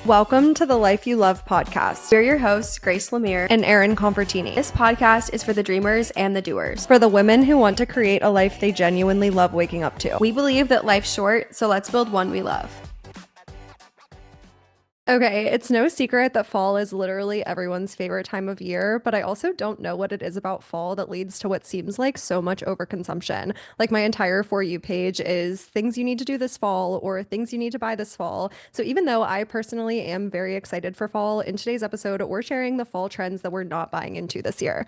Welcome to the Life You Love podcast. We're your hosts, Grace Lemire and Erin Convertini. This podcast is for the dreamers and the doers. For the women who want to create a life they genuinely love waking up to. We believe that life's short, so let's build one we love. Okay, it's no secret that fall is literally everyone's favorite time of year, but I also don't know what it is about fall that leads to what seems like so much overconsumption. Like my entire For You page is things you need to do this fall or things you need to buy this fall. So even though I personally am very excited for fall, in today's episode, we're sharing the fall trends that we're not buying into this year.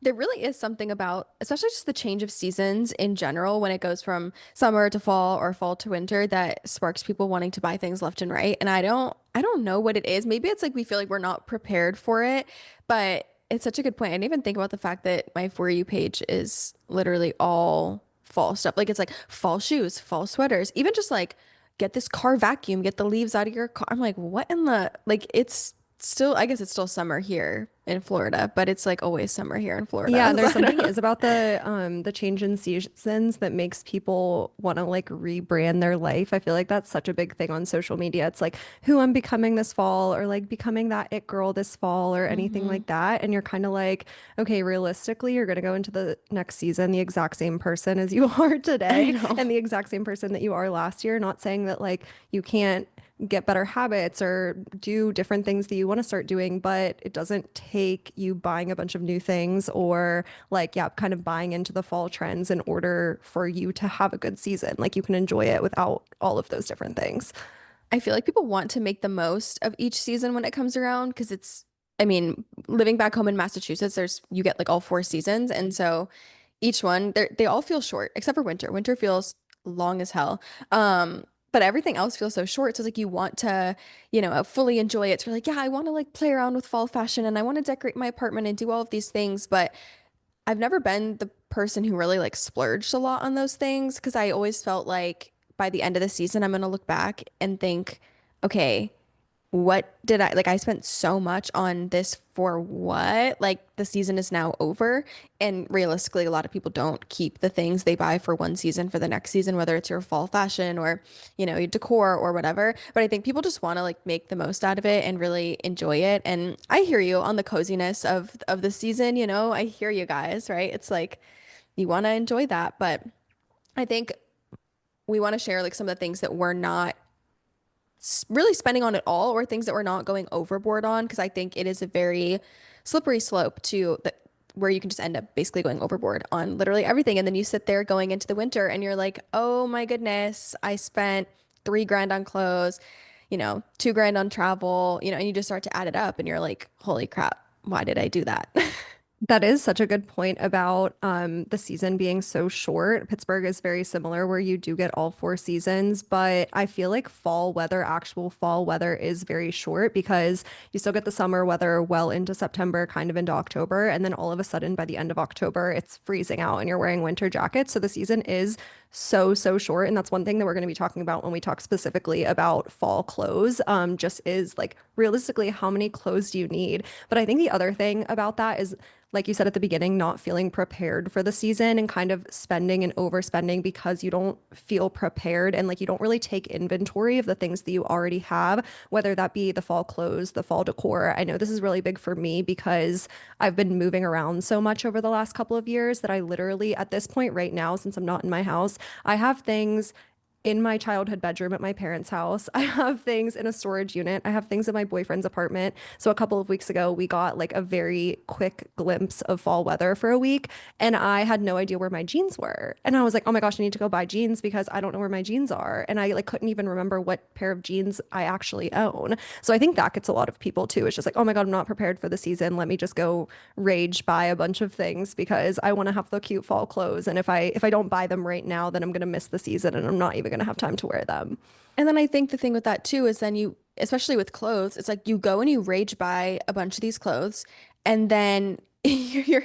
There really is something about, especially just the change of seasons in general, when it goes from summer to fall or fall to winter, that sparks people wanting to buy things left and right. And I don't know what it is. Maybe it's like we feel like we're not prepared for it, but it's such a good point. I didn't even think about the fact that my For You page is literally all fall stuff. Like it's like fall shoes, fall sweaters, even just like get this car vacuum, get the leaves out of your car. I'm like, what in the, like it's still, I guess it's still summer here in Florida, but it's like always summer here in Florida. Yeah, there's something is about the change in seasons that makes people want to like rebrand their life. I feel like that's such a big thing on social media. It's like who I'm becoming this fall or like becoming that it girl this fall or anything like that. And you're kind of like, okay, realistically, you're going to go into the next season the exact same person as you are today and the exact same person that you are last year. Not saying that like you can't get better habits or do different things that you want to start doing, but it doesn't take you buying a bunch of new things or like, yeah, kind of buying into the fall trends in order for you to have a good season. Like you can enjoy it without all of those different things. I feel like people want to make the most of each season when it comes around because I mean, living back home in Massachusetts, you get like all 4 seasons. And so each one, they all feel short except for winter. Winter feels long as hell. But everything else feels so short. So it's like you want to, fully enjoy it. So you're like, yeah, I want to like play around with fall fashion and I want to decorate my apartment and do all of these things. But I've never been the person who really like splurged a lot on those things because I always felt like by the end of the season, I'm gonna look back and think, okay, what did I spent so much on this for what? Like the season is now over. And realistically, a lot of people don't keep the things they buy for one season for the next season, whether it's your fall fashion or, your decor or whatever. But I think people just want to like make the most out of it and really enjoy it. And I hear you on the coziness of the season, I hear you guys, right? It's like you want to enjoy that. But I think we want to share like some of the things that we're not really spending on it all or things that we're not going overboard on because I think it is a very slippery slope to where you can just end up basically going overboard on literally everything. And then you sit there going into the winter and you're like, oh my goodness, I spent 3 grand on clothes, 2 grand on travel, and you just start to add it up and you're like, holy crap, why did I do that? That is such a good point about the season being so short. Pittsburgh is very similar where you do get all 4 seasons, but I feel like actual fall weather is very short because you still get the summer weather well into September, kind of into October, and then all of a sudden by the end of October, it's freezing out and you're wearing winter jackets. So the season is so short. And that's one thing that we're going to be talking about when we talk specifically about fall clothes, just is like realistically, how many clothes do you need? But I think the other thing about that is, like you said at the beginning, not feeling prepared for the season and kind of spending and overspending because you don't feel prepared and like you don't really take inventory of the things that you already have, whether that be the fall clothes, the fall decor. I know this is really big for me because I've been moving around so much over the last couple of years that I literally, at this point right now, since I'm not in my house, I have things in my childhood bedroom at my parents' house. I have things in a storage unit. I have things in my boyfriend's apartment. So a couple of weeks ago, we got like a very quick glimpse of fall weather for a week, and I had no idea where my jeans were. And I was like, oh my gosh, I need to go buy jeans because I don't know where my jeans are. And I like couldn't even remember what pair of jeans I actually own. So I think that gets a lot of people too. It's just like, oh my God, I'm not prepared for the season. Let me just go rage buy a bunch of things because I want to have the cute fall clothes. And if I don't buy them right now, then I'm gonna miss the season and I'm not even going to have time to wear them. And then I think the thing with that too is then you, especially with clothes, it's like you go and you rage buy a bunch of these clothes, and then you're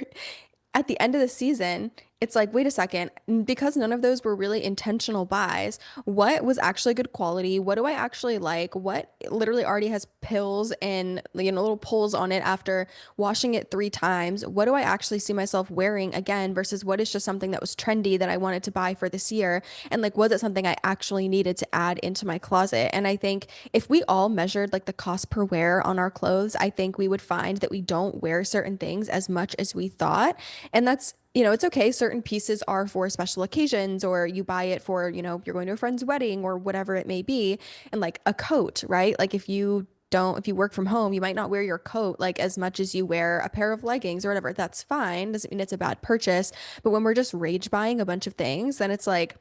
at the end of the season it's like, wait a second, because none of those were really intentional buys, what was actually good quality? What do I actually like? What literally already has pills and, little pulls on it after washing it 3 times? What do I actually see myself wearing again versus what is just something that was trendy that I wanted to buy for this year? And like, was it something I actually needed to add into my closet? And I think if we all measured like the cost per wear on our clothes, I think we would find that we don't wear certain things as much as we thought. And that's, it's okay. Certain pieces are for special occasions, or you buy it for, you're going to a friend's wedding or whatever it may be. And like a coat, right? Like if you work from home, you might not wear your coat like as much as you wear a pair of leggings or whatever. That's fine. Doesn't mean it's a bad purchase. But when we're just rage buying a bunch of things, then it's like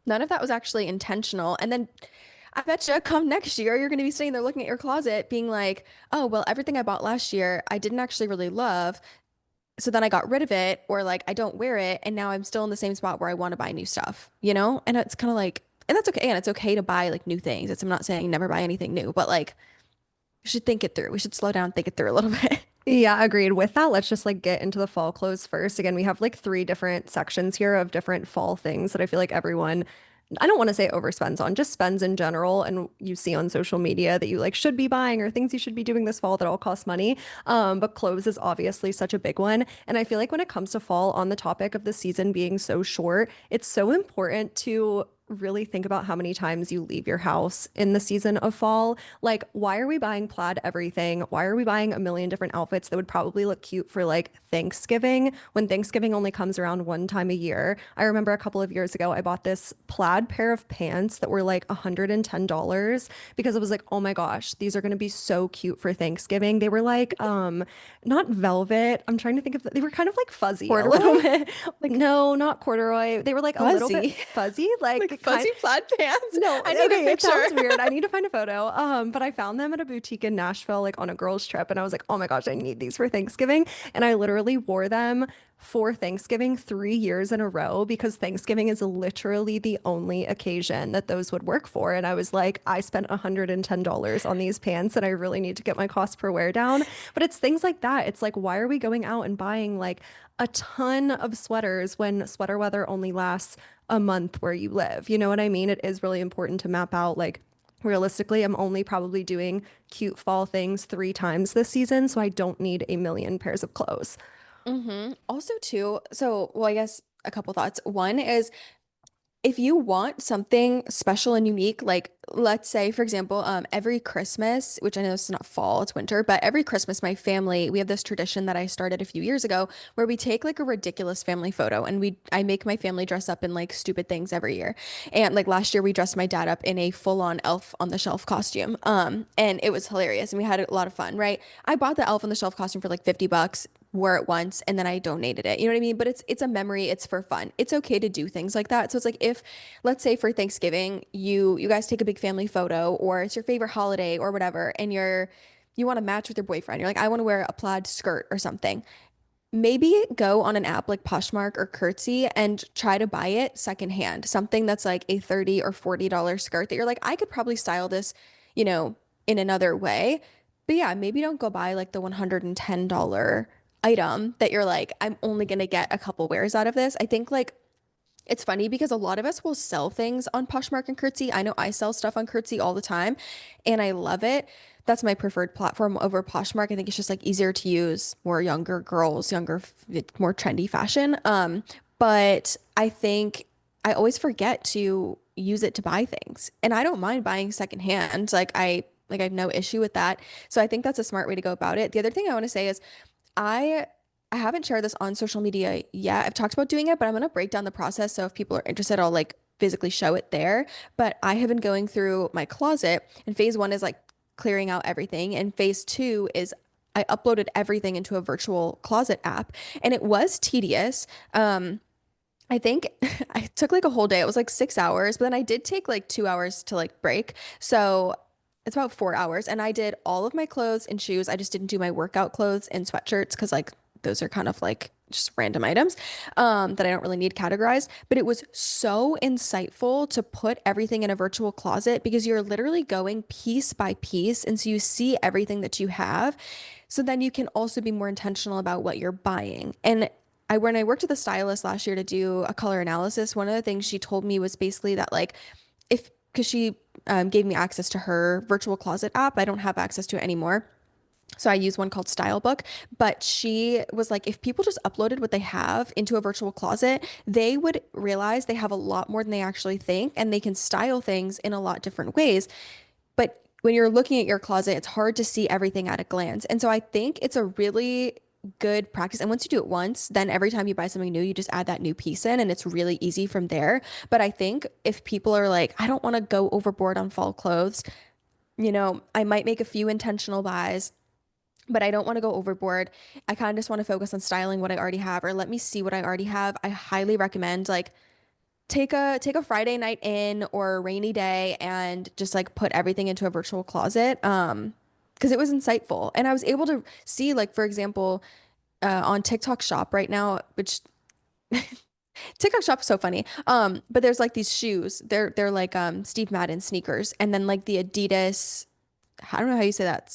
none of that was actually intentional. And then I bet you come next year, you're going to be sitting there looking at your closet, being like, oh, well, everything I bought last year, I didn't actually really love. So then I got rid of it, or like I don't wear it. And now I'm still in the same spot where I want to buy new stuff, you know? And it's kind of like, and that's okay. And it's okay to buy like new things. I'm not saying never buy anything new, but like we should think it through. We should slow down, think it through a little bit. Yeah, agreed. With that, let's just like get into the fall clothes first. Again, we have like three different sections here of different fall things that I feel like everyone, I don't want to say overspends on, just spends in general. And you see on social media that you like should be buying or things you should be doing this fall that all cost money. But clothes is obviously such a big one. And I feel like when it comes to fall, on the topic of the season being so short, it's so important to really think about how many times you leave your house in the season of fall. Like, why are we buying plaid everything? Why are we buying a million different outfits that would probably look cute for like Thanksgiving when Thanksgiving only comes around one time a year? I remember a couple of years ago, I bought this plaid pair of pants that were like $110 because it was like, oh my gosh, these are going to be so cute for Thanksgiving. They were like, not velvet. I'm trying to think of, they were kind of like fuzzy a little Corduroy? bit. Like No, not corduroy. They were like a little bit fuzzy, fuzzy, like like kind. fuzzy plaid pants. No, I need a okay, it picture. sounds weird. I need to find a photo. But I found them at a boutique in Nashville, like on a girls' trip, and I was like, oh my gosh, I need these for Thanksgiving. And I literally wore them for Thanksgiving 3 years in a row because Thanksgiving is literally the only occasion that those would work for. And I was like, I spent $110 on these pants and I really need to get my cost per wear down. But it's things like that. It's like, why are we going out and buying like a ton of sweaters when sweater weather only lasts a month where you live? You know what I mean? It is really important to map out like realistically, I'm only probably doing cute fall things 3 times this season, so I don't need a million pairs of clothes. Also, too, so, well, I guess a couple thoughts. One is if you want something special and unique, like let's say, for example, every Christmas, which I know this is not fall, it's winter, but every Christmas, my family, we have this tradition that I started a few years ago where we take like a ridiculous family photo and I make my family dress up in like stupid things every year. And like last year, we dressed my dad up in a full-on Elf on the Shelf costume. And it was hilarious and we had a lot of fun, right? I bought the Elf on the Shelf costume for like $50, wore it once and then I donated it. You know what I mean? But it's a memory, it's for fun. It's okay to do things like that. So it's like if let's say for Thanksgiving, you guys take a big family photo or it's your favorite holiday or whatever and you want to match with your boyfriend. You're like, I want to wear a plaid skirt or something. Maybe go on an app like Poshmark or Curtsy and try to buy it secondhand. Something that's like a $30 or $40 skirt that you're like, I could probably style this, you know, in another way. But yeah, maybe don't go buy like the $110 item that you're like, I'm only gonna get a couple wears out of this. I think like it's funny because a lot of us will sell things on Poshmark and Curtsy. I know I sell stuff on Curtsy all the time and I love it. That's my preferred platform over Poshmark. I think it's just like easier to use, more younger girls, more trendy fashion. But I think I always forget to use it to buy things. And I don't mind buying secondhand. I have no issue with that. So I think that's a smart way to go about it. The other thing I want to say is I I haven't shared this on social media yet. I've talked about doing it, but I'm gonna break down the process. So if people are interested, I'll like physically show it there. But I have been going through my closet, and phase one is like clearing out everything, and phase two is I uploaded everything into a virtual closet app, and it was tedious. I think I took like a whole day. It was like 6 hours, but then I did take like 2 hours to like break. So it's about 4 hours. And I did all of my clothes and shoes. I just didn't do my workout clothes and sweatshirts because like those are kind of like just random items that I don't really need categorized. But it was so insightful to put everything in a virtual closet because you're literally going piece by piece. And so you see everything that you have. So then you can also be more intentional about what you're buying. And when I worked with a stylist last year to do a color analysis, one of the things she told me was basically that like if because she gave me access to her virtual closet app. I don't have access to it anymore. So I use one called Style Book, but she was like, if people just uploaded what they have into a virtual closet, they would realize they have a lot more than they actually think, and they can style things in a lot different ways. But when you're looking at your closet, it's hard to see everything at a glance. And so I think it's a really good practice. And once you do it once, then every time you buy something new, you just add that new piece in and it's really easy from there. But I think if people are like, I don't want to go overboard on fall clothes, I might make a few intentional buys, but I don't want to go overboard. I kind of just want to focus on styling what I already have or let me see what I already have. I highly recommend like take a Friday night in or a rainy day and just like put everything into a virtual closet. Because it was insightful. And I was able to see like for example, on TikTok Shop right now, which TikTok Shop is so funny. But there's like these shoes. They're like Steve Madden sneakers and then like the Adidas I don't know how you say that.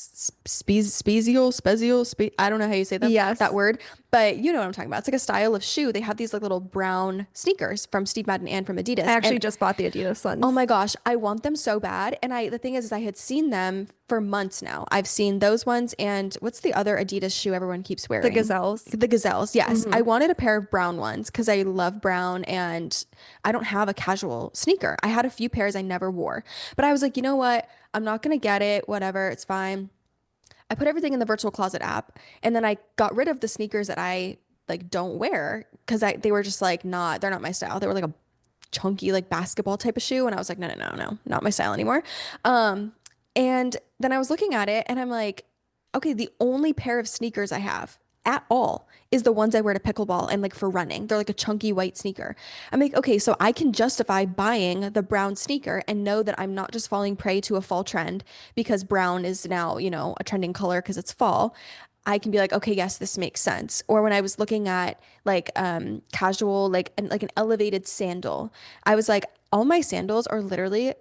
I don't know how you say that Yes. word, but you know what I'm talking about. It's like a style of shoe. They have these like little brown sneakers from Steve Madden and from I Adidas. actually And just bought the Adidas oh my ones. gosh, I want them so bad. And the thing is I had seen them for months now. I've seen those ones and what's the other Adidas shoe everyone keeps The wearing? Gazelles. The Gazelles. Yes. Hmm. I wanted a pair of brown ones because I love brown and I don't have a casual sneaker. I had a few pairs I never wore, but I was like, you know what? I'm not gonna get it. Whatever. It's fine. I put everything in the virtual closet app and then I got rid of the sneakers that I like don't wear because I they were just like they're not my style. They were like a chunky like basketball type of shoe and I was like no, not my style anymore. Um and then I was looking at it and I'm like okay, the only pair of sneakers I have at all is the ones I wear to pickleball and like for running. They're like a chunky white sneaker. I'm like, okay, so I can justify buying the brown sneaker and know that I'm not just falling prey to a fall trend because brown is now, a trending color because it's fall. I can be like, okay, yes, this makes sense. Or when I was looking at like casual, like an elevated sandal, I was like, all my sandals are literally,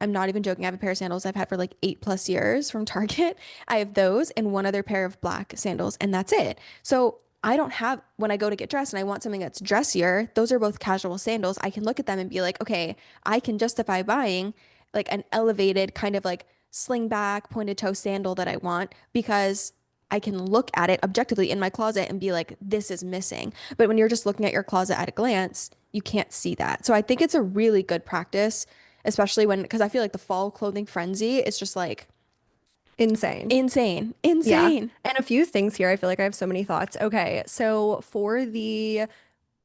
I'm not even joking. I have a pair of sandals I've had for like 8+ years from Target. I have those and one other pair of black sandals, and that's it. So I don't have, when I go to get dressed and I want something that's dressier, those are both casual sandals. I can look at them and be like, okay, I can justify buying like an elevated kind of like sling back pointed toe sandal that I want because I can look at it objectively in my closet and be like, this is missing. But when you're just looking at your closet at a glance, you can't see that. So I think it's a really good practice, especially because I feel like the fall clothing frenzy is just like Insane. insane, Yeah. insane. And a few things here. I feel like I have so many thoughts. Okay. So for the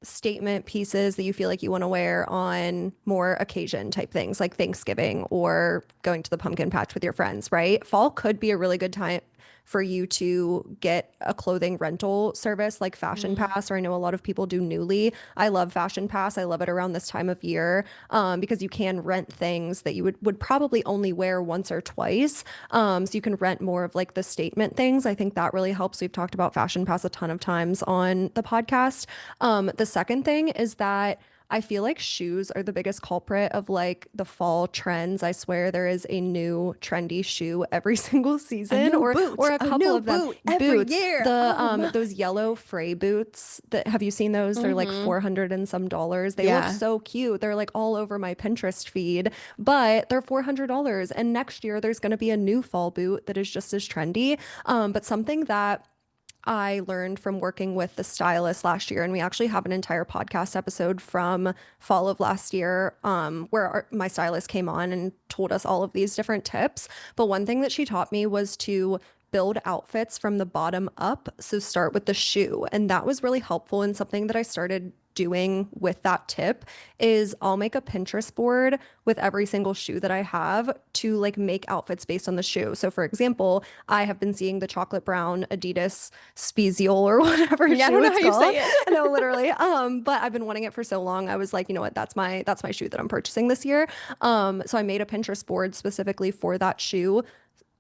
statement pieces that you feel like you want to wear on more occasion type things like Thanksgiving or going to the pumpkin patch with your friends, right? Fall could be a really good time for you to get a clothing rental service like Fashion Mm. Pass, or I know a lot of people do Newly. I love Fashion Pass. I love it around this time of year because you can rent things that you would probably only wear once or twice. So you can rent more of like the statement things. I think that really helps. We've talked about Fashion Pass a ton of times on the podcast. The second thing is that I feel like shoes are the biggest culprit of like the fall trends. I swear there is a new trendy shoe every single season or a A couple new of them. boot every Boots, year. the Oh my. those yellow Frey boots that have you seen those? They're like Mm-hmm. 400 and some dollars. They look Yeah. so cute. They're like all over my Pinterest feed, but they're $400. And next year there's going to be a new fall boot that is just as trendy. But something that I learned from working with the stylist last year, and we actually have an entire podcast episode from fall of last year, where my stylist came on and told us all of these different tips. But one thing that she taught me was to build outfits from the bottom up. So start with the shoe. And that was really helpful. And something that I started doing with that tip is I'll make a Pinterest board with every single shoe that I have to like make outfits based on the shoe. So for example, I have been seeing the chocolate brown Adidas Spezial or whatever Yeah, I shoe don't know it's how you called. say it. No, literally. But I've been wanting it for so long. I was like, you know what, that's my shoe that I'm purchasing this year. So I made a Pinterest board specifically for that shoe,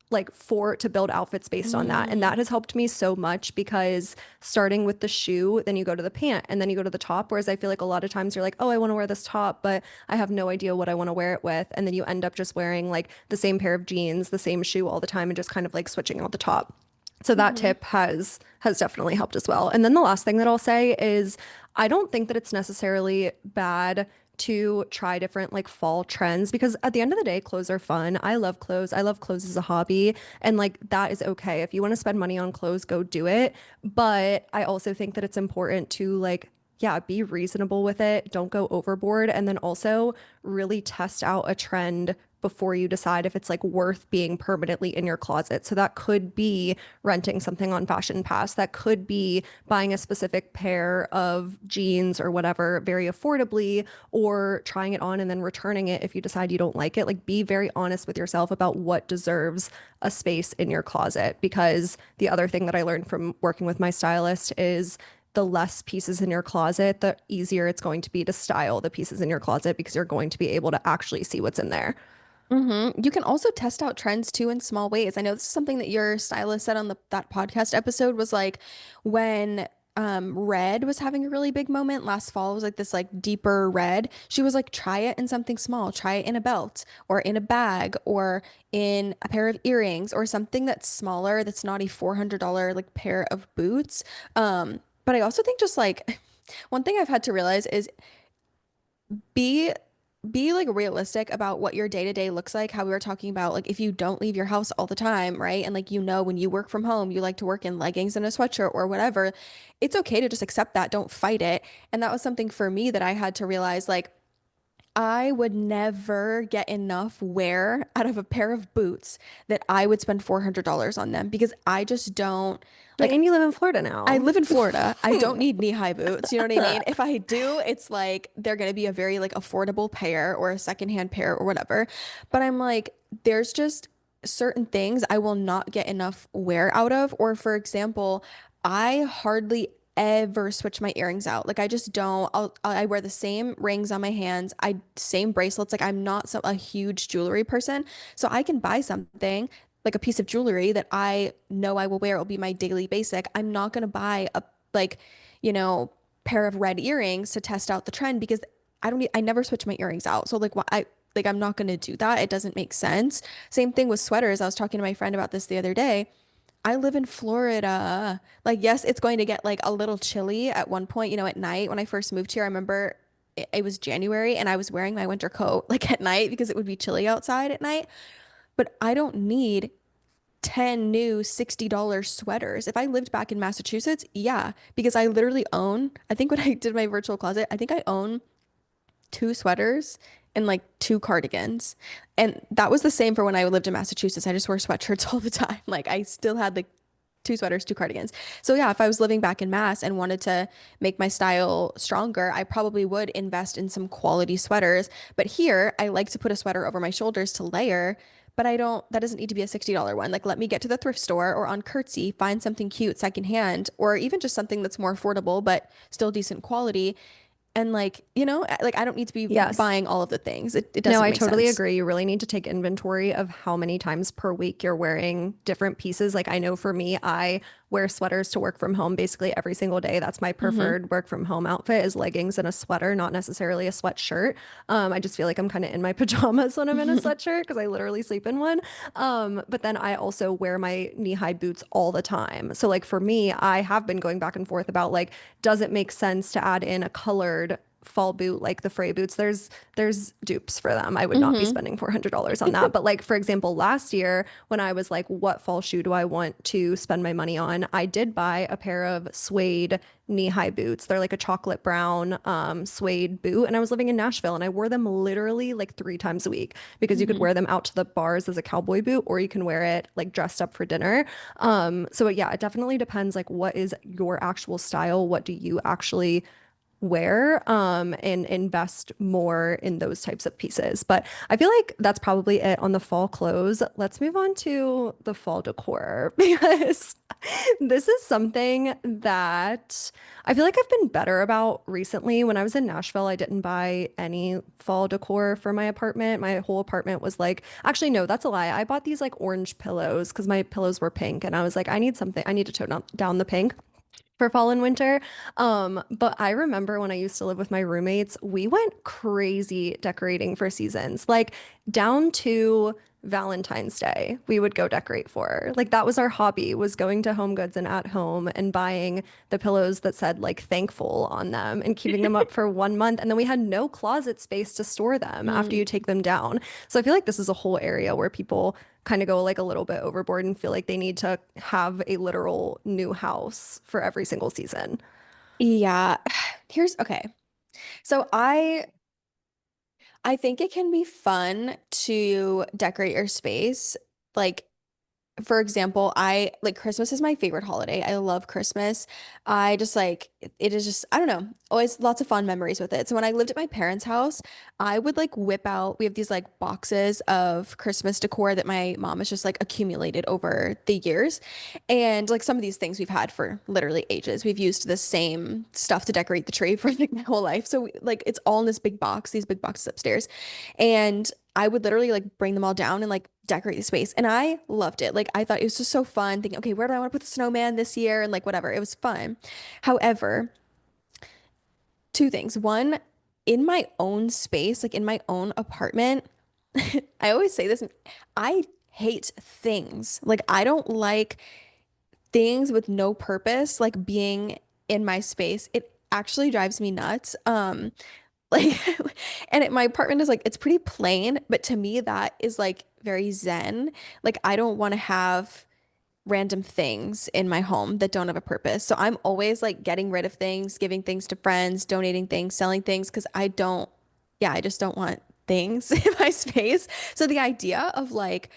like for to build outfits based on that. And Mm. that has helped me so much because starting with the shoe, then you go to the pant and then you go to the top. Whereas I feel like a lot of times you're like, oh, I want to wear this top, but I have no idea what I want to wear it with. And then you end up just wearing like the same pair of jeans, the same shoe all the time and just kind of like switching out the top. So that Hmm. tip has definitely helped as well. And then the last thing that I'll say is I don't think that it's necessarily bad to try different like fall trends because at the end of the day, clothes are fun. I love clothes. I love clothes as a hobby. And like that is okay. If you want to spend money on clothes, go do it. But I also think that it's important to like, yeah, be reasonable with it. Don't go overboard. And then also really test out a trend before you decide if it's like worth being permanently in your closet. So that could be renting something on Fashion Pass. That could be buying a specific pair of jeans or whatever very affordably, or trying it on and then returning it if you decide you don't like it. Like, be very honest with yourself about what deserves a space in your closet. Because the other thing that I learned from working with my stylist is the less pieces in your closet, the easier it's going to be to style the pieces in your closet because you're going to be able to actually see what's in there. You can also test out trends too in small ways. I know this is something that your stylist said on that podcast episode was like when red was having a really big moment last fall. It was like this like deeper red. She was like, try it in something small, try it in a belt or in a bag or in a pair of earrings or something that's smaller that's not a $400 like pair of boots. But I also think just like one thing I've had to realize is be be like realistic about what your day to day looks like. How we were talking about, like, if you don't leave your house all the time, right? And like, when you work from home, you like to work in leggings and a sweatshirt or whatever. It's okay to just accept that. Don't fight it. And that was something for me that I had to realize, like, I would never get enough wear out of a pair of boots that I would spend $400 on them because I just don't like And you live in Florida I now. live in Florida. I don't need knee-high boots. You know what I mean? If I do, it's like they're going to be a very like affordable pair or a secondhand pair or whatever. But I'm like, there's just certain things I will not get enough wear out of. Or for example, I hardly ever switch my earrings out. Like I just don't. I wear the same rings on my hands. Same bracelets. Like I'm not a huge jewelry person, so I can buy something like a piece of jewelry that I know I will wear. It will be my daily basic. I'm not going to buy a like, you know, pair of red earrings to test out the trend because I never switch my earrings out. So like I'm not going to do that. It doesn't make sense. Same thing with sweaters. I was talking to my friend about this the other day. I live in Florida. Like, yes, it's going to get like a little chilly at one point, at night when I first moved here. I remember it was January and I was wearing my winter coat like at night because it would be chilly outside at night. But I don't need 10 new $60 sweaters. If I lived back in Massachusetts, yeah, because I literally own, I think when I did my virtual closet, I think I own two sweaters and like two cardigans. And that was the same for when I lived in Massachusetts. I just wore sweatshirts all the time. Like I still had like two sweaters, two cardigans. So yeah, if I was living back in Mass and wanted to make my style stronger, I probably would invest in some quality sweaters. But here, I like to put a sweater over my shoulders to layer, but that doesn't need to be a $60 one. Like let me get to the thrift store or on Curtsy, find something cute secondhand, or even just something that's more affordable but still decent quality. And like, like I don't need to be Yes. buying all of the things. It No, doesn't I make totally sense. agree. You really need to take inventory of how many times per week you're wearing different pieces. Like, I know for me, I wear sweaters to work from home basically every single day. That's my Hmm. preferred work from home outfit is leggings and a sweater, not necessarily a sweatshirt. I just feel like I'm kind of in my pajamas when I'm in a sweatshirt because I literally sleep in one. But then I also wear my knee-high boots all the time. So like for me, I have been going back and forth about like, does it make sense to add in a colored fall boot like the Frey boots? There's dupes for them. I would not be Hmm. spending $400 on that. But like for example, last year when I was like, what fall shoe do I want to spend my money on? I did buy a pair of suede knee-high boots. They're like a chocolate brown suede boot. And I was living in Nashville and I wore them literally like 3 times a week because you could Hmm. wear them out to the bars as a cowboy boot or you can wear it like dressed up for dinner. So yeah, it definitely depends like what is your actual style? What do you actually wear and invest more in those types of pieces. But I feel like that's probably it on the fall clothes. Let's move on to the fall decor because this is something that I feel like I've been better about recently. When I was in Nashville, I didn't buy any fall decor for my apartment. My whole apartment was like, actually, no, that's a lie. I bought these like orange pillows because my pillows were pink and I was like, I need something, I need to tone down the pink. for fall and winter. But I remember when I used to live with my roommates, we went crazy decorating for seasons, like down to Valentine's Day, we would go decorate for. Like that was our hobby, was going to Home Goods and At Home and buying the pillows that said like thankful on them and keeping them up for 1 month. And then we had no closet space to store them after Mm. you take them down. So I feel like this is a whole area where people kind of go like a little bit overboard and feel like they need to have a literal new house for every single season. Yeah. Here's okay. So I think it can be fun to decorate your space. Like for example, I like Christmas is my favorite holiday. I love Christmas. I just like it is just I don't know, always lots of fun memories with it. So when I lived at my parents' house, I would like whip out, we have these like boxes of Christmas decor that my mom has just like accumulated over the years. And like some of these things we've had for literally ages. We've used the same stuff to decorate the tree for like my whole life. So like it's all in this big box, these big boxes upstairs. And I would literally like bring them all down and like decorate the space. And I loved it. Like I thought it was just so fun thinking, okay, where do I want to put the snowman this year? And like whatever. It was fun. However, two things. One, in my own space, like in my own apartment, I always say this, I hate things. Like I don't like things with no purpose, like being in my space. It actually drives me nuts. Like, my apartment is like, it's pretty plain, but to me, that is like very zen. Like, I don't want to have random things in my home that don't have a purpose. So I'm always like getting rid of things, giving things to friends, donating things, selling things because I don't, yeah, I just don't want things in my space. So the idea of like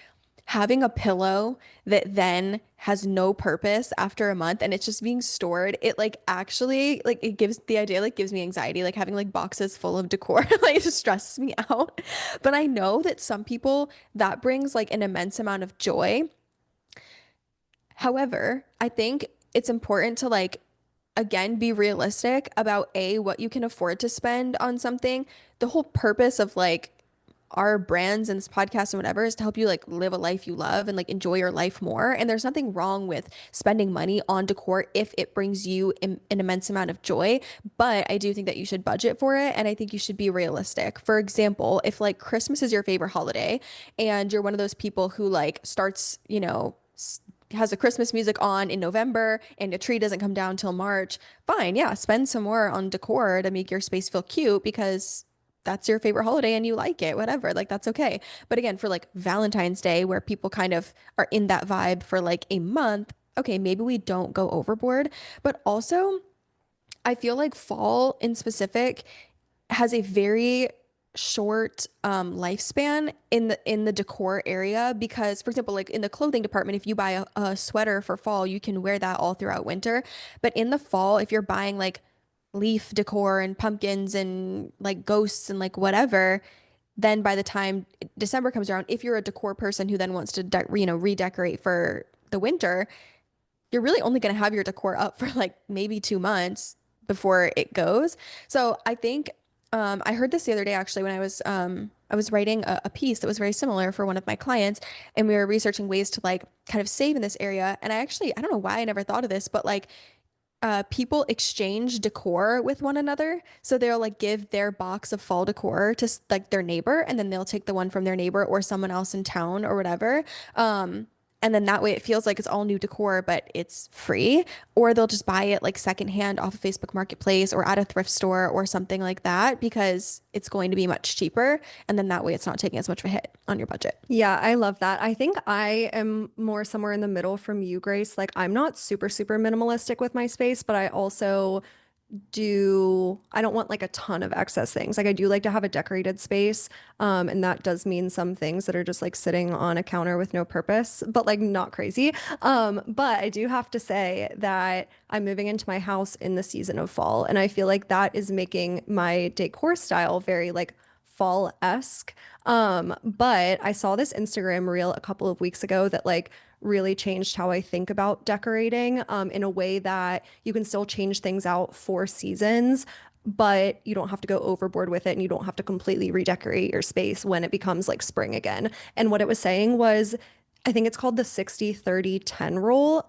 having a pillow that then has no purpose after a month and it's just being stored, it like actually like it gives the idea like gives me anxiety, like having like boxes full of decor, like it just stresses me out. But I know that some people that brings like an immense amount of joy. However, I think it's important to like again be realistic about A, what you can afford to spend on something. The whole purpose of like our brands and this podcast and whatever is to help you like live a life you love and like enjoy your life more. And there's nothing wrong with spending money on decor if it brings you an immense amount of joy. But I do think that you should budget for it. And I think you should be realistic. For example, if like Christmas is your favorite holiday and you're one of those people who like starts, has the Christmas music on in November and a tree doesn't come down till March, fine, yeah, spend some more on decor to make your space feel cute because that's your favorite holiday and you like it, whatever. Like that's okay. But again, for like Valentine's Day, where people kind of are in that vibe for like a month, okay, maybe we don't go overboard. But also, I feel like fall in specific has a very short lifespan in the decor area because for example like in the clothing department if you buy a sweater for fall you can wear that all throughout winter but in the fall if you're buying like leaf decor and pumpkins and like ghosts and like whatever then by the time December comes around if you're a decor person who then wants to redecorate for the winter you're really only going to have your decor up for like maybe 2 months before it goes. So I think I heard this the other day actually when I was writing a piece that was very similar for one of my clients, and we were researching ways to like kind of save in this area. And I don't know why I never thought of this, but like people exchange decor with one another. So they'll like give their box of fall decor to like their neighbor, and then they'll take the one from their neighbor or someone else in town or whatever. And then that way it feels like it's all new decor, but it's free. Or they'll just buy it like secondhand off of Facebook Marketplace or at a thrift store or something like that because it's going to be much cheaper. And then that way it's not taking as much of a hit on your budget. Yeah, I love that. I think I am more somewhere in the middle from you, Grace. Like, I'm not super, super minimalistic with my space, but I also I don't want like a ton of excess things. Like, I do like to have a decorated space. And that does mean some things that are just like sitting on a counter with no purpose, but like not crazy. But I do have to say that I'm moving into my house in the season of fall, and I feel like that is making my decor style very like fall-esque. But I saw this Instagram reel a couple of weeks ago that like really changed how I think about decorating, in a way that you can still change things out for seasons, but you don't have to go overboard with it and you don't have to completely redecorate your space when it becomes like spring again. And what it was saying was I think it's called the 60-30-10 rule,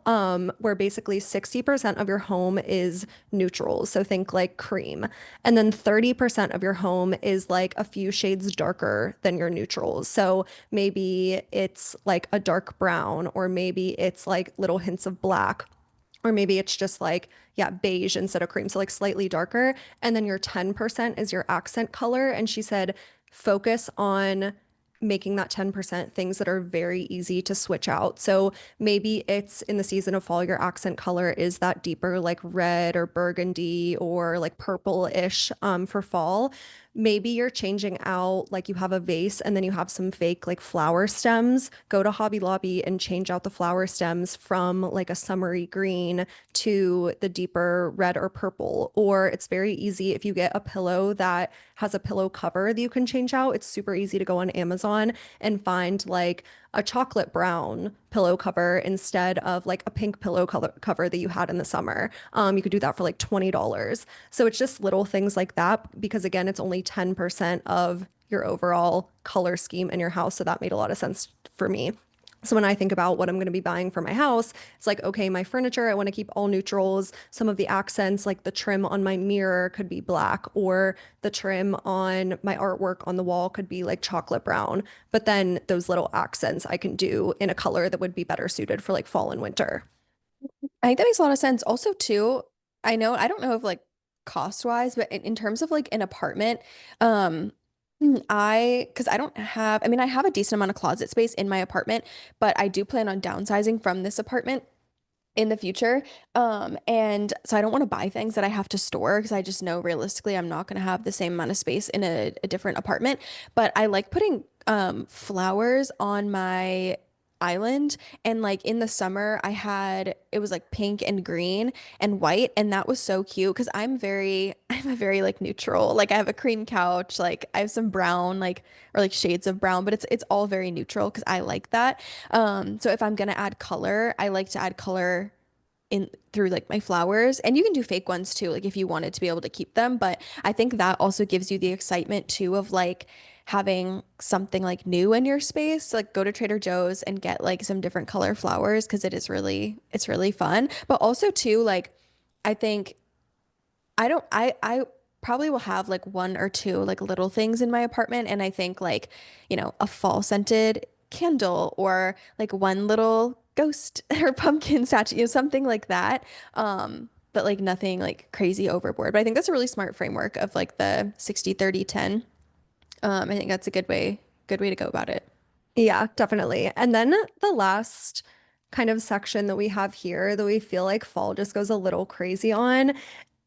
where basically 60% of your home is neutrals. So think like cream. And then 30% of your home is like a few shades darker than your neutrals. So maybe it's like a dark brown, or maybe it's like little hints of black. Or maybe it's just like, yeah, beige instead of cream. So like slightly darker. And then your 10% is your accent color. And she said, focus on making that 10% things that are very easy to switch out. So maybe it's in the season of fall, your accent color is that deeper like red or burgundy or like purple-ish for fall. Maybe you're changing out, like you have a vase and then you have some fake like flower stems. Go to Hobby Lobby and change out the flower stems from like a summery green to the deeper red or purple. Or it's very easy if you get a pillow that has a pillow cover that you can change out. It's super easy to go on Amazon and find like a chocolate brown pillow cover instead of like a pink pillow color cover that you had in the summer. You could do that for like $20. So it's just little things like that because again, it's only 10% of your overall color scheme in your house. So that made a lot of sense for me. So when I think about what I'm going to be buying for my house, it's like, okay, my furniture, I want to keep all neutrals. Some of the accents, like the trim on my mirror could be black, or the trim on my artwork on the wall could be like chocolate brown. But then those little accents I can do in a color that would be better suited for like fall and winter. I think that makes a lot of sense. Also, too, I don't know if like cost wise, but in terms of like an apartment, um, because I don't have, I mean, I have a decent amount of closet space in my apartment, but I do plan on downsizing from this apartment in the future. And so I don't want to buy things that I have to store because I just know realistically I'm not going to have the same amount of space in a different apartment. But I like putting flowers on my island, and like in the summer I had it was like pink and green and white, and that was so cute because I'm a very like neutral, like I have a cream couch, like I have some brown, like or like shades of brown, but it's all very neutral because I like that. So if I'm gonna add color, I like to add color in through like my flowers, and you can do fake ones too, like if you wanted to be able to keep them. But I think that also gives you the excitement too of like having something like new in your space. Like go to Trader Joe's and get like some different color flowers because it's really fun. But also too, like I think I probably will have like one or two like little things in my apartment, and I think like, a fall scented candle or like one little ghost or pumpkin statue, something like that. But like nothing like crazy overboard. But I think that's a really smart framework of like the 60-30-10. I think that's a good way to go about it. Yeah, definitely. And then the last kind of section that we have here that we feel like fall just goes a little crazy on.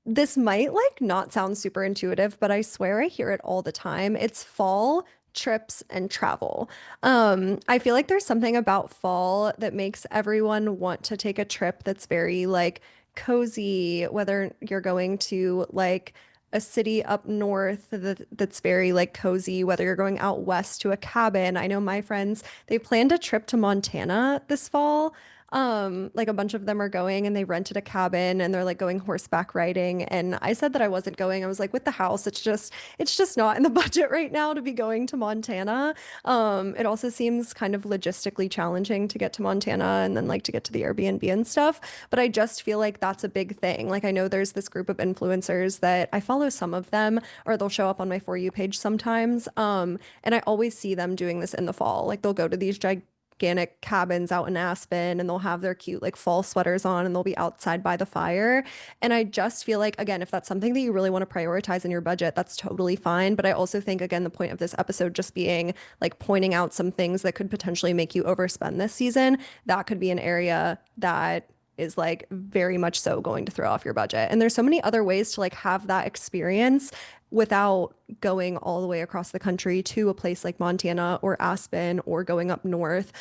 This might like not sound super intuitive, but I swear I hear it all the time. It's fall trips and travel. I feel like there's something about fall that makes everyone want to take a trip that's very like cozy, whether you're going to like a city up north that's very like cozy, whether you're going out west to a cabin. I know my friends, they planned a trip to Montana this fall. Like a bunch of them are going and they rented a cabin and they're like going horseback riding. And I said that I wasn't going. I was like, with the house, it's just not in the budget right now to be going to Montana. It also seems kind of logistically challenging to get to Montana and then like to get to the Airbnb and stuff. But I just feel like that's a big thing. Like I know there's this group of influencers that I follow some of them, or they'll show up on my For You page sometimes. And I always see them doing this in the fall. Like they'll go to these gigantic cabins out in Aspen and they'll have their cute like fall sweaters on and they'll be outside by the fire. And I just feel like, again, if that's something that you really want to prioritize in your budget, that's totally fine. But I also think, again, the point of this episode just being like pointing out some things that could potentially make you overspend this season, that could be an area that is like very much so going to throw off your budget. And there's so many other ways to like have that experience without going all the way across the country to a place like Montana or Aspen or going up north.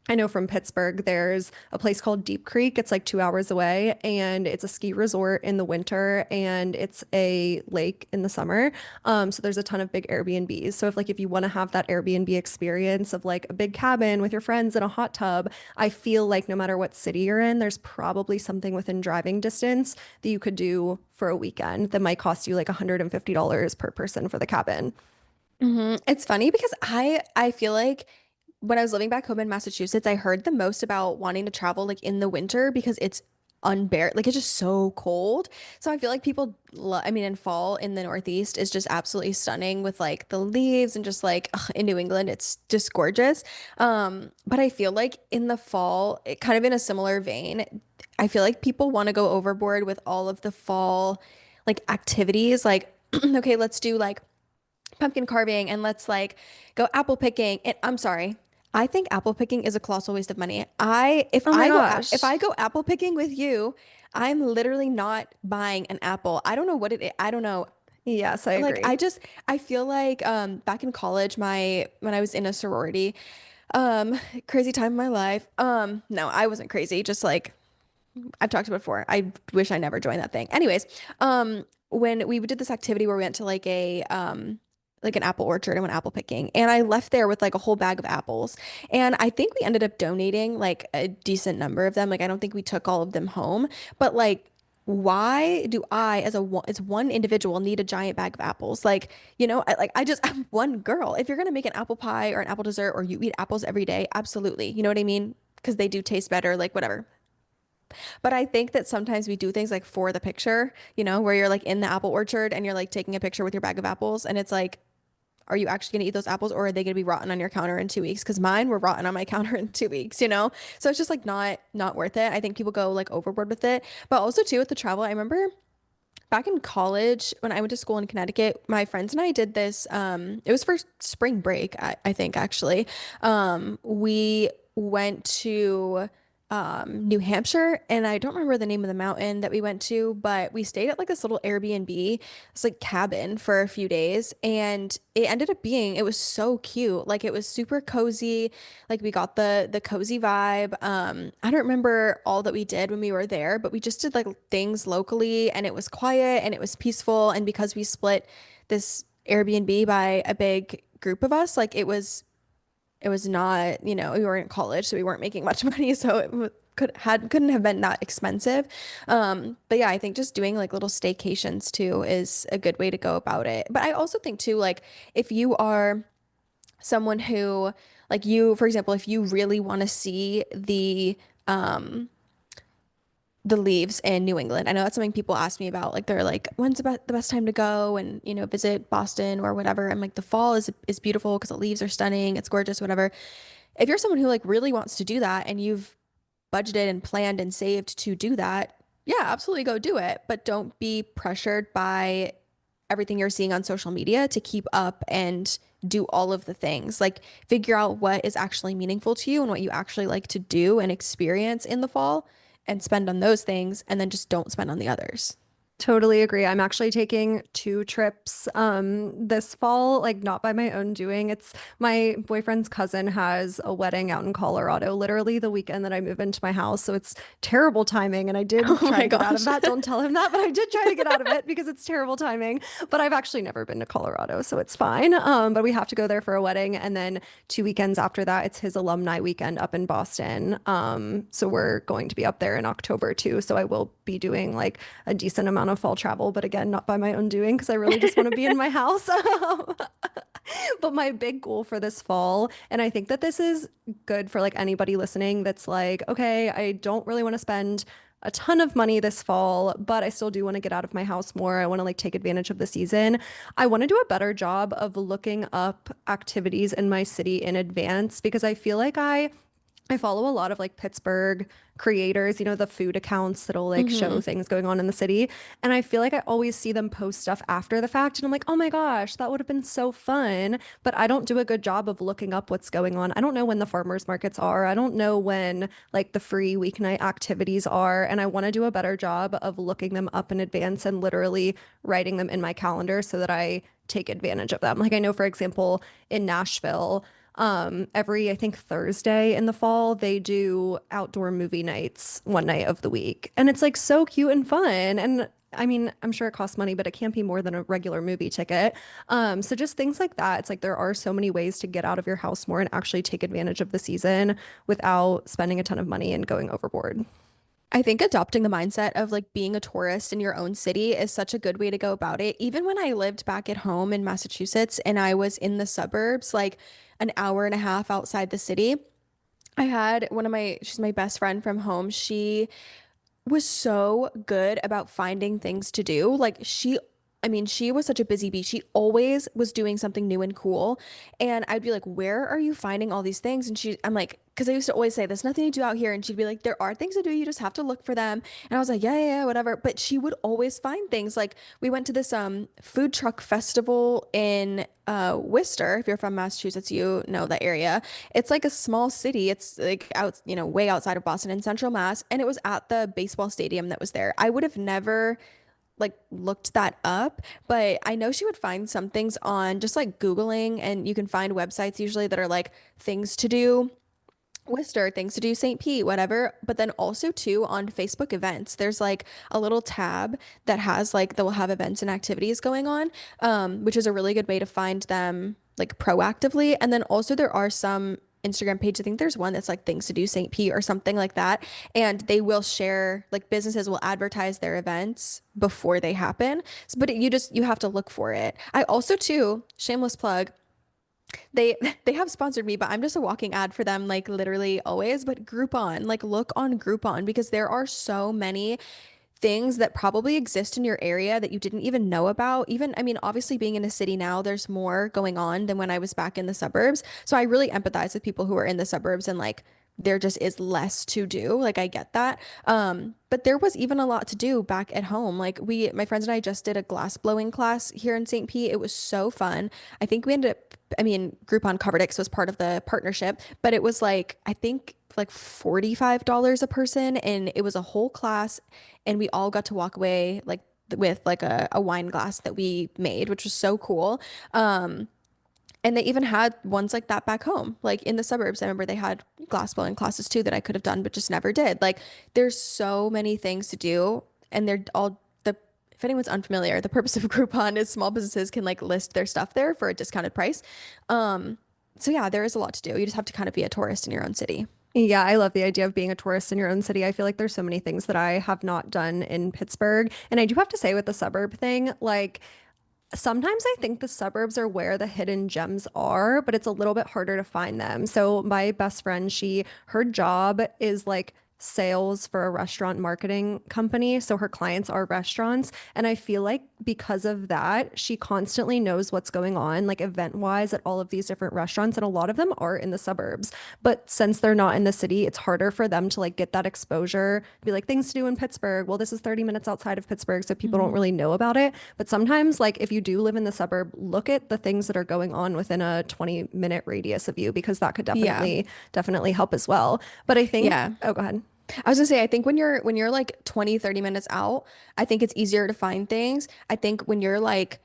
I know from Pittsburgh, there's a place called Deep Creek. It's like 2 hours away, and it's a ski resort in the winter, and it's a lake in the summer. So there's a ton of big Airbnbs. So if you want to have that Airbnb experience of like a big cabin with your friends in a hot tub, I feel like no matter what city you're in, there's probably something within driving distance that you could do for a weekend that might cost you like $150 per person for the cabin. It's funny because I feel like when I was living back home in Massachusetts, I heard the most about wanting to travel like in the winter because it's unbearable. Like it's just so cold. So I feel like I mean, in fall in the Northeast is just absolutely stunning with like the leaves and just like ugh, in New England, it's just gorgeous. But I feel like in the fall, it kind of in a similar vein, I feel like people want to go overboard with all of the fall like activities. Like, okay, let's do like pumpkin carving and let's like go apple picking. And I'm sorry. I think apple picking is a colossal waste of money. Oh my If gosh. I go apple picking with you, I'm literally not buying an apple. I don't know what it is. I don't know. Yes, I Like agree. I feel like back in college my when I was in a sorority, crazy time of my life. No, I wasn't crazy, just like I've talked about before. I wish I never joined that thing. Anyways, when we did this activity where we went to like an apple orchard and went apple picking, and I left there with like a whole bag of apples. And I think we ended up donating like a decent number of them. Like I don't think we took all of them home, but like why do I as one individual need a giant bag of apples? Like, I just I'm one girl. If you're gonna make an apple pie or an apple dessert or you eat apples every day, absolutely. You know what I mean? Because they do taste better, like whatever. But I think that sometimes we do things like for the picture, where you're like in the apple orchard and you're like taking a picture with your bag of apples. And it's like, are you actually going to eat those apples or are they going to be rotten on your counter in 2 weeks? Because mine were rotten on my counter in 2 weeks, you know? So it's just like not worth it. I think people go like overboard with it. But also too with the travel, I remember back in college when I went to school in Connecticut, my friends and I did this. It was for spring break, I think actually. We went to New Hampshire, and I don't remember the name of the mountain that we went to, but we stayed at like this little Airbnb, it's like cabin for a few days, and it was so cute. Like it was super cozy. Like we got the cozy vibe. I don't remember all that we did when we were there, but we just did like things locally and it was quiet and it was peaceful. And because we split this Airbnb by a big group of us, like it was not, we weren't in college, so we weren't making much money, so couldn't have been that expensive. But yeah, I think just doing like little staycations too is a good way to go about it. But I also think too, like if you are someone who like you, for example, if you really want to see um the leaves in New England. I know that's something people ask me about. Like they're like, when's the best time to go and visit Boston or whatever. I'm like, the fall is beautiful because the leaves are stunning. It's gorgeous, whatever. If you're someone who like really wants to do that and you've budgeted and planned and saved to do that, yeah, absolutely go do it. But don't be pressured by everything you're seeing on social media to keep up and do all of the things. Like figure out what is actually meaningful to you and what you actually like to do and experience in the fall and spend on those things and then just don't spend on the others. Totally agree. I'm actually taking two trips this fall, like not by my own doing. It's my boyfriend's cousin has a wedding out in Colorado, literally the weekend that I move into my house. So it's terrible timing. And I did Oh try my to get out of gosh. that. Don't tell him that, but I did try to get out of it because it's terrible timing. But I've actually never been to Colorado, so it's fine. But we have to go there for a wedding. And then 2 weekends after that, it's his alumni weekend up in Boston. So we're going to be up there in October too. So I will be doing like a decent amount of fall travel, but again, not by my own doing because I really just want to be in my house. But my big goal for this fall, and I think that this is good for like anybody listening that's like, okay, I don't really want to spend a ton of money this fall, but I still do want to get out of my house more. I want to like take advantage of the season. I want to do a better job of looking up activities in my city in advance because I feel like I follow a lot of like Pittsburgh creators, the food accounts that'll like show hmm things going on in the city. And I feel like I always see them post stuff after the fact. And I'm like, oh my gosh, that would have been so fun. But I don't do a good job of looking up what's going on. I don't know when the farmers markets are. I don't know when like the free weeknight activities are. And I want to do a better job of looking them up in advance and literally writing them in my calendar so that I take advantage of them. Like I know, for example, in Nashville, every I think Thursday in the fall they do outdoor movie nights one night of the week, and it's like so cute and fun. And I mean, I'm sure it costs money, but it can't be more than a regular movie ticket. So just things like that. It's like there are so many ways to get out of your house more and actually take advantage of the season without spending a ton of money and going overboard. I think adopting the mindset of like being a tourist in your own city is such a good way to go about it. Even when I lived back at home in Massachusetts and I was in the suburbs, like an hour and a half outside the city, I had she's my best friend from home. She was so good about finding things to do. I mean, she was such a busy bee. She always was doing something new and cool. And I'd be like, where are you finding all these things? I'm like, because I used to always say, there's nothing to do out here. And she'd be like, there are things to do. You just have to look for them. And I was like, yeah, yeah, yeah, whatever. But she would always find things. Like we went to this food truck festival in Worcester. If you're from Massachusetts, you know that area. It's like a small city. It's like out, way outside of Boston in Central Mass. And it was at the baseball stadium that was there. I would have never like looked that up, but I know she would find some things on just like Googling, and you can find websites usually that are like things to do Worcester, things to do St. Pete, whatever. But then also too on Facebook events, there's like a little tab that has like that will have events and activities going on, which is a really good way to find them like proactively. And then also there are some Instagram page. I think there's one that's like things to do St. Pete or something like that. And they will share like businesses will advertise their events before they happen. But you have to look for it. I also too, shameless plug, they they have sponsored me, but I'm just a walking ad for them, like literally always. But Groupon, like look on Groupon because there are so many things that probably exist in your area that you didn't even know about. Even, I mean, obviously being in a city now, there's more going on than when I was back in the suburbs. So I really empathize with people who are in the suburbs and like there just is less to do. Like I get that. But there was even a lot to do back at home. Like my friends and I just did a glass blowing class here in St. Pete. It was so fun. I think we ended up, I mean, Groupon covered it 'cause it was part of the partnership, but it was like, I think like $45 a person, and it was a whole class, and we all got to walk away like with like a wine glass that we made, which was so cool. And they even had ones like that back home, like in the suburbs. I remember they had glass blowing classes too that I could have done, but just never did. Like there's so many things to do, and they're all if anyone's unfamiliar, the purpose of Groupon is small businesses can like list their stuff there for a discounted price. Um, so yeah, there is a lot to do. You just have to kind of be a tourist in your own city. Yeah, I love the idea of being a tourist in your own city. I feel like there's so many things that I have not done in Pittsburgh. And I do have to say with the suburb thing, like sometimes I think the suburbs are where the hidden gems are, but it's a little bit harder to find them. So my best friend, her job is like sales for a restaurant marketing company. So her clients are restaurants. And I feel like because of that, she constantly knows what's going on, like event wise at all of these different restaurants. And a lot of them are in the suburbs. But since they're not in the city, it's harder for them to like get that exposure, be like things to do in Pittsburgh. Well, this is 30 minutes outside of Pittsburgh, so people don't Mhm. really know about it. But sometimes, like if you do live in the suburb, look at the things that are going on within a 20-minute radius of you, because that could Yeah. definitely help as well. But I think, Yeah. oh, go ahead. I was gonna say, I think when you're like 20, 30 minutes out, I think it's easier to find things. I think when you're like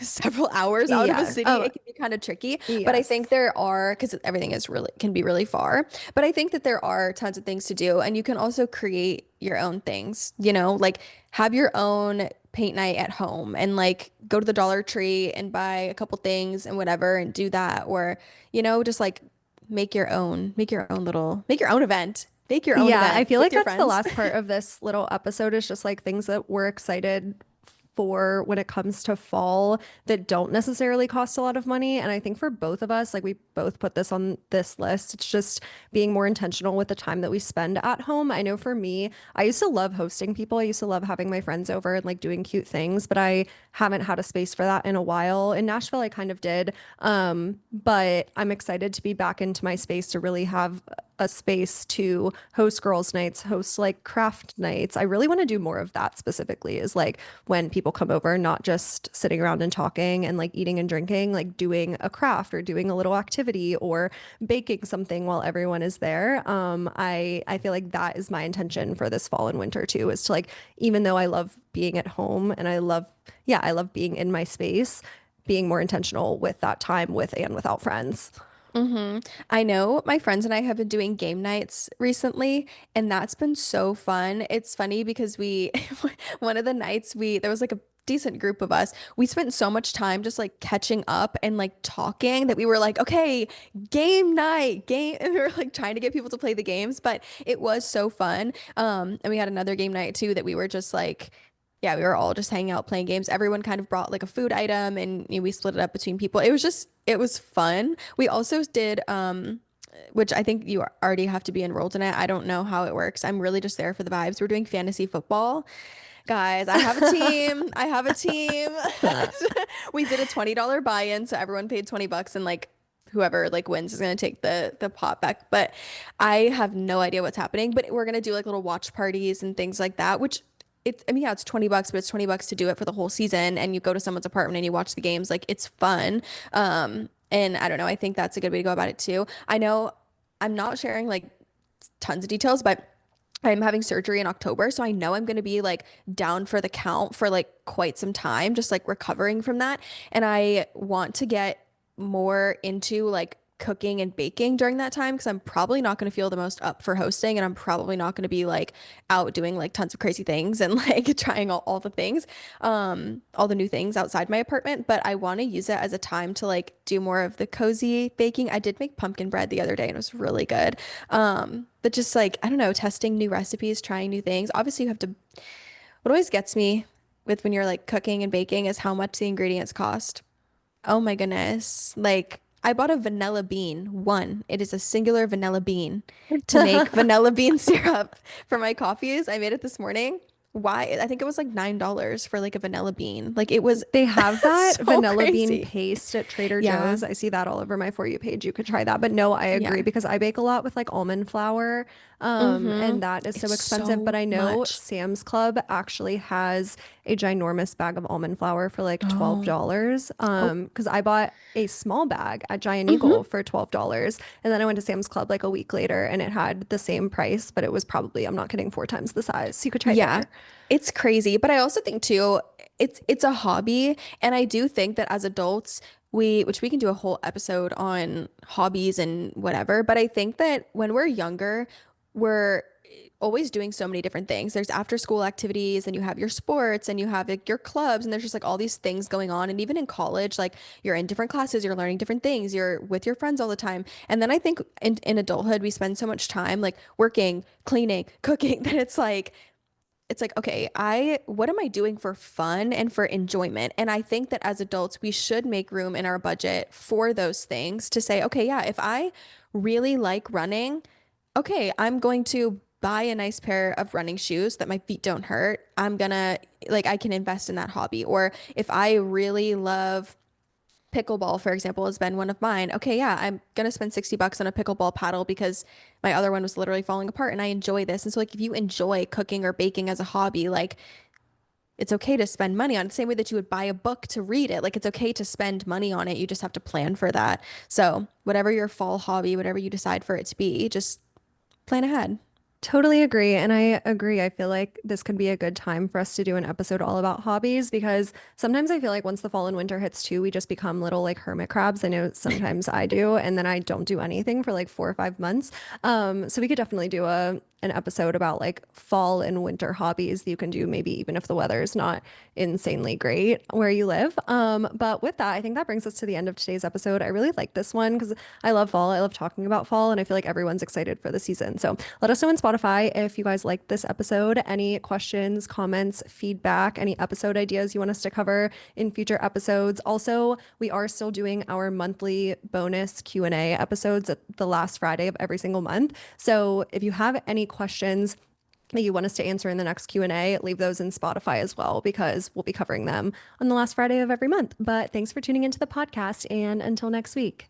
several hours out of a Yeah. city, Oh, it can be kind of tricky. But I think yes. there are, because everything is really can be really far. But I think that there are tons of things to do, and you can also create your own things, like have your own paint night at home and like go to the Dollar Tree and buy a couple things and whatever and do that. Or, just like make your own event. Make your own Yeah, I event feel with like your that's the friends. last part of this little episode is just like things that we're excited for when it comes to fall that don't necessarily cost a lot of money. And I think for both of us, like we both put this on this list, it's just being more intentional with the time that we spend at home. I know for me, I used to love hosting people. I used to love having my friends over and like doing cute things, but I haven't had a space for that in a while. In Nashville, I kind of did. But I'm excited to be back into my space to really have a space to host girls' nights, host like craft nights. I really want to do more of that specifically, is like when people come over, not just sitting around and talking and like eating and drinking, like doing a craft or doing a little activity or baking something while everyone is there. I feel like that is my intention for this fall and winter too, is to like, even though I love being at home and I love being in my space, being more intentional with that time with and without friends. I know my friends and I have been doing game nights recently, and that's been so fun. It's funny because one of the nights there was like a decent group of us. We spent so much time just like catching up and like talking that we were like, okay, game night, game, and we were like trying to get people to play the games, but it was so fun. And we had another game night too that we were just like, yeah, we were all just hanging out playing games. Everyone kind of brought like a food item and we split it up between people. It was fun. We also did which I think you already have to be enrolled in it. I don't know how it works. I'm really just there for the vibes. We're doing fantasy football. Guys, I have a team. I have a team. We did a $20 buy-in, so everyone paid 20 bucks and like whoever like wins is gonna take the pot back. But I have no idea what's happening. But we're gonna do like little watch parties and things like that, which it's I mean, yeah, it's 20 bucks, but it's 20 bucks to do it for the whole season and you go to someone's apartment and you watch the games. Like it's fun. And I don't know, I think that's a good way to go about it too. I know I'm not sharing like tons of details, but I'm having surgery in October, so I know I'm going to be like down for the count for like quite some time, just like recovering from that. And I want to get more into like cooking and baking during that time because I'm probably not going to feel the most up for hosting and I'm probably not going to be like out doing like tons of crazy things and like trying all the things, all the new things outside my apartment. But I want to use it as a time to like do more of the cozy baking. I did make pumpkin bread the other day and it was really good. But just like, I don't know, testing new recipes, trying new things. Obviously, you have to, what always gets me with when you're like cooking and baking is how much the ingredients cost. Oh my goodness. Like, I bought a vanilla bean, one. It is a singular vanilla bean to make vanilla bean syrup for my coffees. I made it this morning. Why? I think it was like $9 for like a vanilla bean. Like it was They have that so vanilla bean crazy. paste at Trader Yeah. Joe's. I see that all over my For You page. You could try that. But no, I agree Yeah. because I bake a lot with like almond flour, Mm-hmm. and that is so It's expensive. But so I know much. Sam's Club actually has a ginormous bag of almond flour for like Oh. $12. Oh. Because I bought a small bag at Giant Mm-hmm. Eagle for $12. And then I went to Sam's Club like a week later and it had the same price, but it was probably, I'm not kidding, 4 times the size. So you could try Yeah, there. it's crazy, but I also think too, it's a hobby, and I do think that as adults, which we can do a whole episode on hobbies and whatever, but I think that when we're younger, we're always doing so many different things. There's after school activities, and you have your sports, and you have like your clubs, and there's just like all these things going on. And even in college, like you're in different classes, you're learning different things, you're with your friends all the time. And then I think in adulthood, we spend so much time like working, cleaning, cooking that it's like, okay, what am I doing for fun and for enjoyment? And I think that as adults, we should make room in our budget for those things to say, okay, yeah, if I really like running, okay, I'm going to buy a nice pair of running shoes that my feet don't hurt. I can invest in that hobby. Or if I really love pickleball, for example, has been one of mine. Okay, yeah, I'm gonna spend 60 bucks on a pickleball paddle because my other one was literally falling apart and I enjoy this. And so like if you enjoy cooking or baking as a hobby, like it's okay to spend money on it. The same way that you would buy a book to read it. Like it's okay to spend money on it. You just have to plan for that. So whatever your fall hobby, whatever you decide for it to be, just plan ahead. Totally agree. And I agree. I feel like this could be a good time for us to do an episode all about hobbies because sometimes I feel like once the fall and winter hits too, we just become little like hermit crabs. I know sometimes I do, and then I don't do anything for like 4 or 5 months. So we could definitely do an episode about like fall and winter hobbies that you can do, maybe even if the weather is not insanely great where you live. But with that, I think that brings us to the end of today's episode. I really like this one because I love fall. I love talking about fall, and I feel like everyone's excited for the season. So let us know in Spotify if you guys liked this episode. Any questions, comments, feedback, any episode ideas you want us to cover in future episodes. Also, we are still doing our monthly bonus Q&A episodes at the last Friday of every single month. So if you have any questions that you want us to answer in the next Q&A, leave those in Spotify as well because we'll be covering them on the last Friday of every month. But thanks for tuning into the podcast, and until next week.